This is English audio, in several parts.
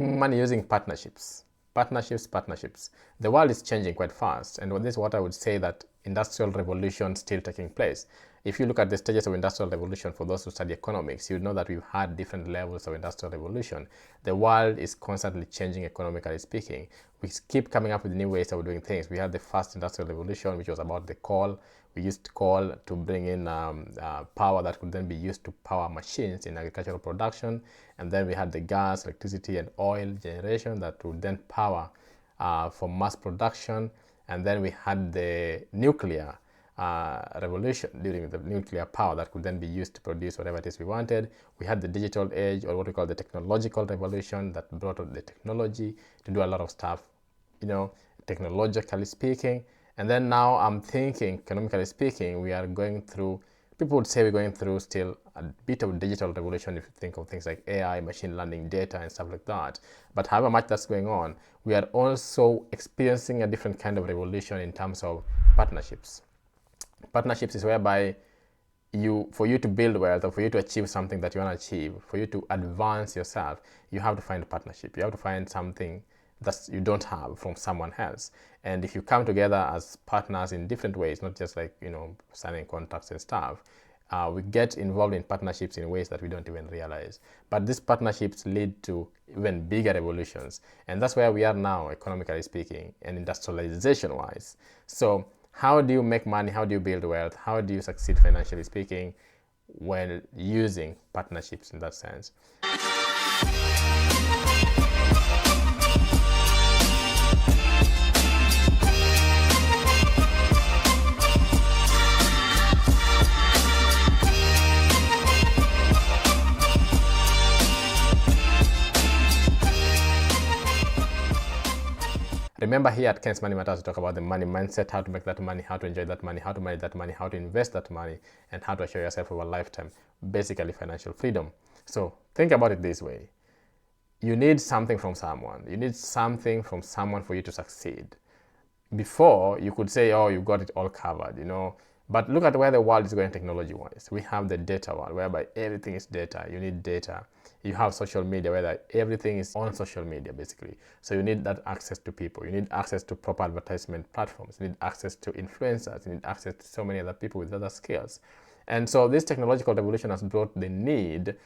Money using partnerships. Partnerships. The world is changing quite fast, and this is what I would say that industrial revolution still taking place. If you look at the stages of industrial revolution, for those who study economics, you know that we've had different levels of industrial revolution. The world is constantly changing economically speaking. We keep coming up with new ways of doing things. We had the first industrial revolution, which was about the coal. We used coal to bring in power that could then be used to power machines in agricultural production. And then we had the gas, electricity, and oil generation that would then power for mass production. And then we had the nuclear revolution during the nuclear power that could then be used to produce whatever it is we wanted. We had the digital age, or what we call the technological revolution, that brought out the technology to do a lot of stuff, technologically speaking. And then now I'm thinking, economically speaking, we are going through, people would say we're going through still a bit of digital revolution if you think of things like AI, machine learning, data, and stuff like that. But however much that's going on, we are also experiencing a different kind of revolution in terms of partnerships. Partnerships is whereby for you to build wealth, or for you to achieve something that you want to achieve, for you to advance yourself, you have to find a partnership. You have to find something that you don't have from someone else. And if you come together as partners in different ways, not just like, signing contracts and stuff, we get involved in partnerships in ways that we don't even realize. But these partnerships lead to even bigger revolutions. And that's where we are now, economically speaking, and industrialization wise. So how do you make money? How do you build wealth? How do you succeed financially speaking when using partnerships in that sense? Remember, here at Ken's Money Matters, we talk about the money mindset, how to make that money, how to enjoy that money, how to manage that money, how to invest that money, and how to assure yourself over a lifetime, basically financial freedom. So think about it this way. You need something from someone. You need something from someone for you to succeed. Before, you could say, oh, you got it all covered, But look at where the world is going technology-wise. We have the data world, whereby everything is data. You need data. You have social media, where everything is on social media, basically. So you need that access to people. You need access to proper advertisement platforms. You need access to influencers. You need access to so many other people with other skills. And so this technological revolution has brought the need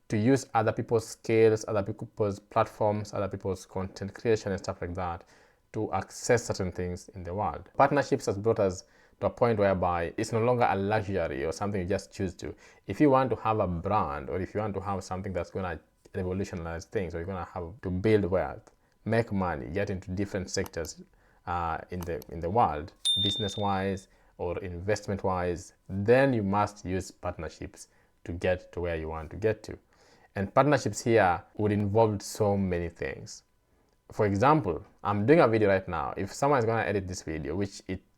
to use other people's skills, other people's platforms, other people's content creation and stuff like that to access certain things in the world. Partnerships has brought us to a point whereby it's no longer a luxury or something you just choose to. If you want to have a brand, or if you want to have something that's going to revolutionize things, or you're going to have to build wealth, make money, get into different sectors in the world, business-wise or investment-wise, then you must use partnerships to get to where you want to get to. And partnerships here would involve so many things. For example, I'm doing a video right now. If someone is going to edit this video,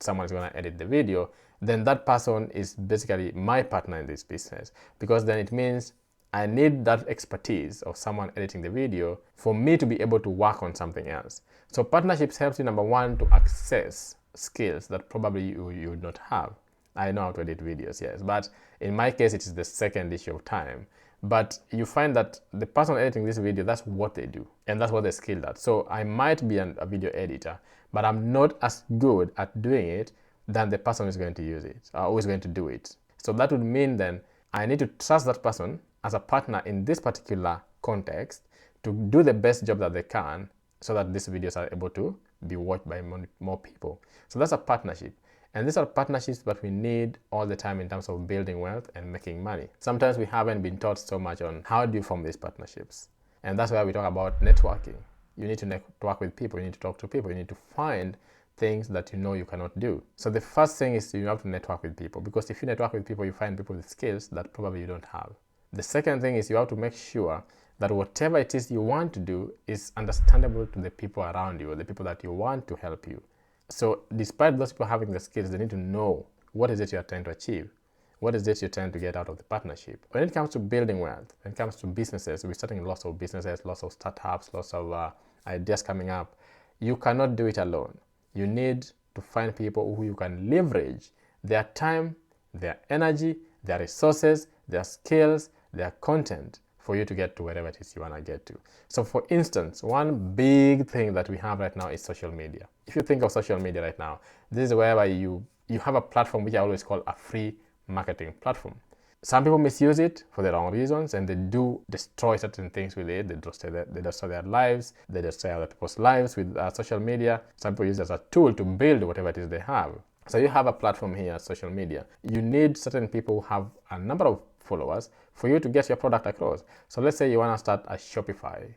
someone is going to edit the video, then that person is basically my partner in this business, because then it means I need that expertise of someone editing the video for me to be able to work on something else. So partnerships helps you, number one, to access skills that probably you would not have. I know how to edit videos, yes, but in my case, it is the second issue of time. But you find that the person editing this video, that's what they do, and that's what they're skilled at. So I might be a video editor, but I'm not as good at doing it than the person who's going to use it, or who is going to do it. So that would mean then I need to trust that person as a partner in this particular context to do the best job that they can, so that these videos are able to be watched by more people. So that's a partnership. And these are partnerships that we need all the time in terms of building wealth and making money. Sometimes we haven't been taught so much on how do you form these partnerships. And that's why we talk about networking. You need to network with people, you need to talk to people, you need to find things that you cannot do. So the first thing is you have to network with people, because if you network with people, you find people with skills that probably you don't have. The second thing is you have to make sure that whatever it is you want to do is understandable to the people around you, or the people that you want to help you. So despite those people having the skills, they need to know what is it you're trying to achieve. What is it you're trying to get out of the partnership? When it comes to building wealth, when it comes to businesses, we're starting lots of businesses, lots of startups, lots of ideas coming up. You cannot do it alone. You need to find people who you can leverage their time, their energy, their resources, their skills, their content for you to get to wherever it is you want to get to. So for instance, one big thing that we have right now is social media. If you think of social media right now, this is whereby you have a platform which I always call a free marketing platform. Some people misuse it for the wrong reasons, and they do destroy certain things with it. They destroy their lives, they destroy other people's lives with social media. Some people use it as a tool to build whatever it is they have. So you have a platform here, social media. You need certain people who have a number of followers for you to get your product across. So let's say you want to start a Shopify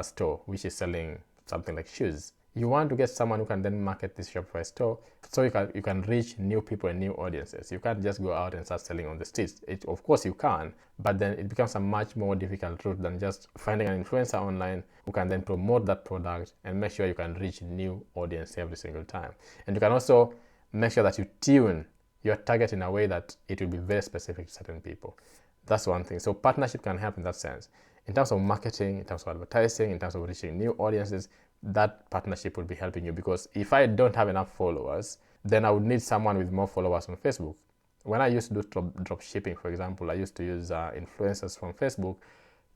store which is selling something like shoes. You want to get someone who can then market this Shopify store so you can reach new people and new audiences. You can't just go out and start selling on the streets. Of course you can, but then it becomes a much more difficult route than just finding an influencer online who can then promote that product and make sure you can reach new audience every single time. And you can also make sure that you tune your target in a way that it will be very specific to certain people. That's one thing. So partnership can help in that sense. In terms of marketing, in terms of advertising, in terms of reaching new audiences, that partnership will be helping you, because if I don't have enough followers, then I would need someone with more followers on Facebook. When I used to do drop shipping, for example, I used to use influencers from Facebook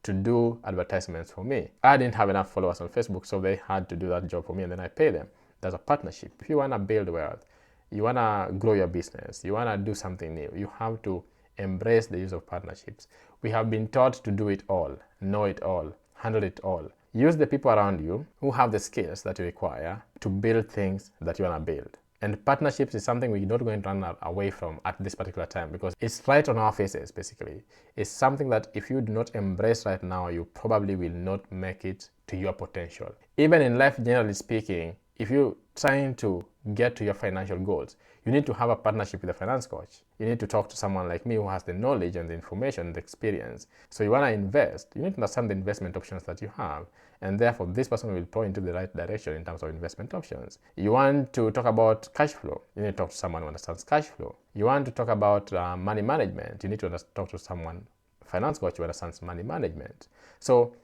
to do advertisements for me. I didn't have enough followers on Facebook, so they had to do that job for me, and then I pay them. That's a partnership. If you want to build wealth, you want to grow your business, you want to do something new, you have to embrace the use of partnerships. We have been taught to do it all, know it all, handle it all. Use the people around you who have the skills that you require to build things that you want to build. And partnerships is something we're not going to run away from at this particular time, because it's right on our faces, basically. It's something that if you do not embrace right now, you probably will not make it to your potential. Even in life, generally speaking, if you're trying to get to your financial goals, you need to have a partnership with a finance coach. You need to talk to someone like me who has the knowledge and the information and the experience. So you want to invest, you need to understand the investment options that you have. And therefore, this person will point into the right direction in terms of investment options. You want to talk about cash flow, you need to talk to someone who understands cash flow. You want to talk about money management, you need to talk to someone, finance coach, who understands money management. So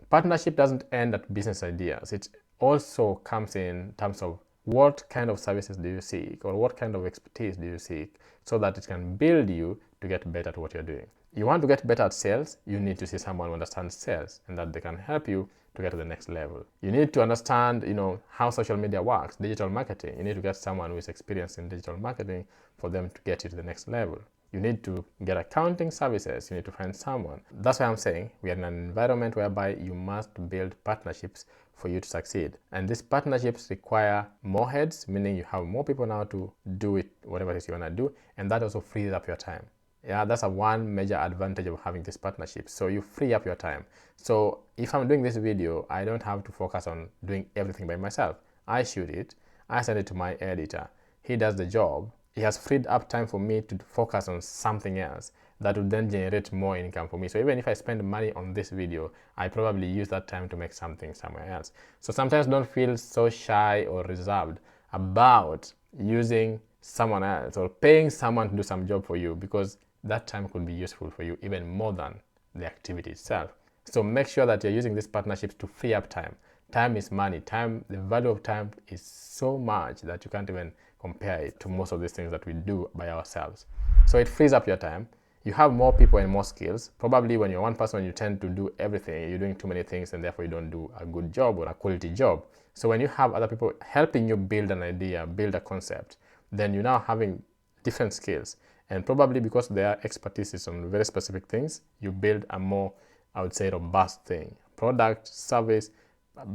partnership doesn't end at business ideas. It also comes in terms of what kind of services do you seek, or what kind of expertise do you seek, so that it can build you to get better at what you're doing. You want to get better at sales, you need to see someone who understands sales and that they can help you to get to the next level. You need to understand, how social media works, digital marketing. You need to get someone who is experienced in digital marketing for them to get you to the next level. You need to get accounting services. You need to find someone. That's why I'm saying we are in an environment whereby you must build partnerships for you to succeed. And these partnerships require more heads, meaning you have more people now to do it, whatever it is you want to do. And that also frees up your time. Yeah, that's one major advantage of having this partnership. So you free up your time. So if I'm doing this video, I don't have to focus on doing everything by myself. I shoot it, I send it to my editor. He does the job. He has freed up time for me to focus on something else that would then generate more income for me. So even if I spend money on this video, I probably use that time to make something somewhere else. So sometimes don't feel so shy or reserved about using someone else or paying someone to do some job for you, because that time could be useful for you even more than the activity itself. So make sure that you're using these partnerships to free up time. Time is money. Time, the value of time is so much that you can't even compare it to most of these things that we do by ourselves. So it frees up your time. You have more people and more skills. Probably when you're one person, you tend to do everything. You're doing too many things, and therefore you don't do a good job or a quality job. So when you have other people helping you build an idea, build a concept, then you're now having different skills. And probably because their expertise is on very specific things, you build a more, I would say, robust thing. Product, service,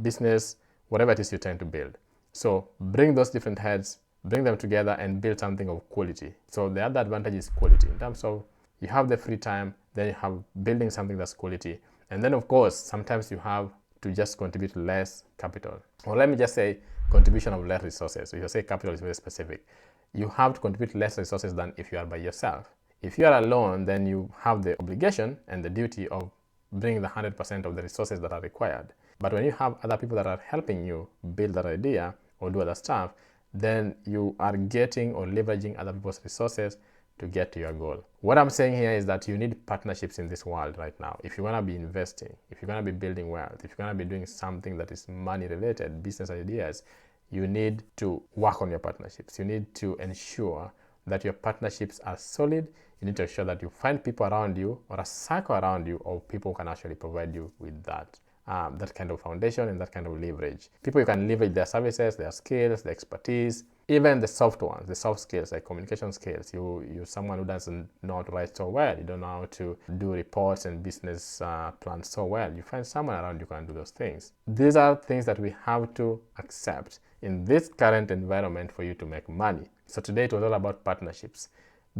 business, whatever it is you tend to build. So bring those different heads, bring them together and build something of quality. So the other advantage is quality. In terms of you have the free time, then you have building something that's quality. And then of course, sometimes you have to just contribute less capital. Or let me just say contribution of less resources. So if you say capital is very specific, you have to contribute less resources than if you are by yourself. If you are alone, then you have the obligation and the duty of bringing the 100% of the resources that are required. But when you have other people that are helping you build that idea or do other stuff, then you are getting or leveraging other people's resources to get to your goal. What I'm saying here is that you need partnerships in this world right now. If you want to be investing, if you're going to be building wealth, if you're going to be doing something that is money related, business ideas, you need to work on your partnerships. You need to ensure that your partnerships are solid. you need to ensure that you find people around you or a circle around you of people who can actually provide you with that. That kind of foundation and that kind of leverage. People you can leverage their services, their skills, their expertise, even the soft ones, the soft skills like communication skills. You're someone who doesn't know how to write so well. You don't know how to do reports and business plans so well. You find someone around you who can do those things. These are things that we have to accept in this current environment for you to make money. So today it was all about partnerships.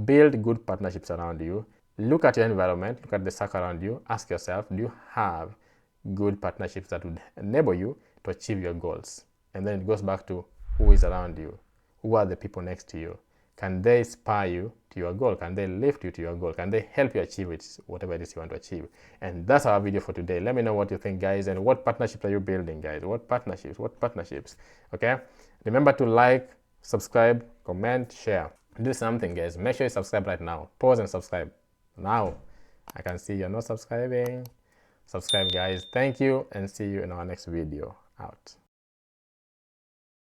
Build good partnerships around you. Look at your environment, look at the circle around you. Ask yourself, do you have good partnerships that would enable you to achieve your goals? And then it goes back to who is around you. Who are the people next to you? Can they inspire you to your goal? Can they lift you to your goal? Can they help you achieve it, whatever it is you want to achieve? And that's our video for today. Let me know what you think, guys, and what partnerships are you building, guys? What partnerships? Okay? Remember to like, subscribe, comment, share. Do something, guys. Make sure you subscribe right now. Pause and subscribe now. I can see you're not subscribing. Subscribe, guys. Thank you, and see you in our next video. Out.